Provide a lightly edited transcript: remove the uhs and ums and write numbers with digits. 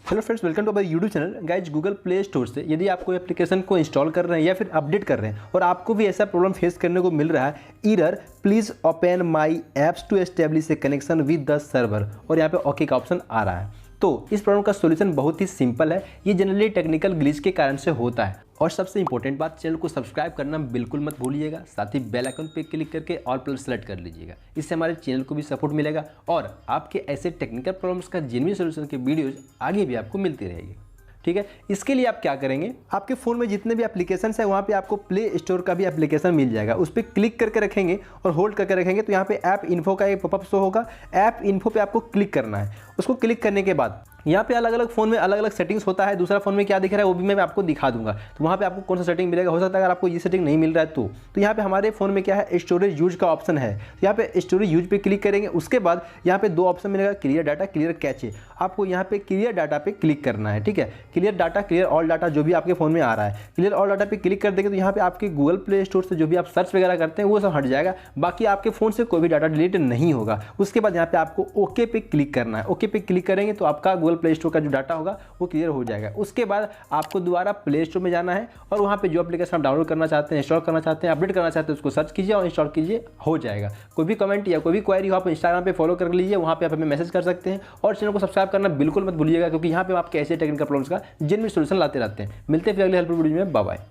Hello friends, welcome to our YouTube channel. Guys, Google Play Store से यदि आप कोई एप्लीकेशन को इंस्टॉल कर रहे हैं या फिर अपडेट कर रहे हैं और आपको भी ऐसा प्रॉब्लम फेस करने को मिल रहा है, error please open my apps to establish a connection with the server, और यहाँ पे ओके का ऑप्शन आ रहा है। तो इस प्रॉब्लम का सॉल्यूशन बहुत ही सिंपल है। ये जनरली टेक्निकल ग्लिच के कारण से होता है। और सबसे इंपॉर्टेंट बात, चैनल को सब्सक्राइब करना बिल्कुल मत भूलिएगा। साथ ही बेल आइकन पे क्लिक करके ऑल प्लस सेलेक्ट कर लीजिएगा। इससे हमारे चैनल को भी सपोर्ट मिलेगा और आपके ऐसे टेक्निकल प्रॉब्लम्स का जेन्युइन सॉल्यूशन के वीडियोज आगे भी आपको मिलती रहेगी। ठीक है, इसके लिए आप क्या करेंगे, आपके फ़ोन में जितने भी एप्लीकेशन है वहाँ पे आपको प्ले स्टोर का भी एप्लीकेशन मिल जाएगा। उस पर क्लिक करके रखेंगे और होल्ड करके रखेंगे तो यहाँ पे ऐप इन्फो का एक पॉपअप शो होगा। ऐप इन्फो पे आपको क्लिक करना है। उसको क्लिक करने के बाद यहाँ पे अलग अलग फ़ोन में अलग अलग सेटिंग्स होता है। दूसरा फ़ोन में क्या दिख रहा है वो भी मैं आपको दिखा दूंगा। तो वहाँ पे आपको कौन सा सेटिंग मिलेगा, हो सकता है अगर आपको ये सेटिंग नहीं मिल रहा है तो यहाँ पे हमारे फ़ोन में क्या है, स्टोरेज यूज का ऑप्शन है। तो यहाँ पे स्टोरेज यूज पे क्लिक करेंगे। उसके बाद यहाँ पे दो ऑप्शन मिलेगा, क्लियर डाटा, क्लियर कैचे। आपको यहाँ पे क्लियर डाटा पे क्लिक करना है। ठीक है, clear data, clear all data जो भी आपके फ़ोन में आ रहा है, क्लियर ऑल डाटा पे क्लिक कर देंगे तो यहाँ पे आपके गूगल प्ले स्टोर से जो भी आप सर्च वगैरह करते हैं वो सब हट जाएगा। बाकी आपके फ़ोन से कोई भी डाटा डिलीट नहीं होगा। उसके बाद यहाँ पे आपको ओके पे क्लिक करना है। ओके पे क्लिक करेंगे तो आपका गूगल प्ले स्टोर का जो डाटा होगा वो क्लियर हो जाएगा। उसके बाद आपको दोबारा प्ले स्टोर में जाना है और वहाँ पे जो एप्लीकेशन आप डाउनलोड करना चाहते हैं, इंस्टॉल करना चाहते हैं, अपडेट करना चाहते हैं, उसको सर्च कीजिए और इंस्टॉल कीजिए, हो जाएगा। कोई भी कमेंट या कोई भी क्वेरी हो आप इंस्टाग्राम पे फॉलो कर लीजिए, वहाँ पे आप हमें मैसेज कर सकते हैं। और चैनल को सब्सक्राइब करना बिल्कुल मत भूलिएगा, क्योंकि यहाँ पे आपके ऐसे टेक्निकल प्रॉब्लम्स का जेन्युइन सॉल्यूशन लाते रहते हैं। मिलते हैं फिर अगले हेल्पफुल वीडियो में। Bye bye.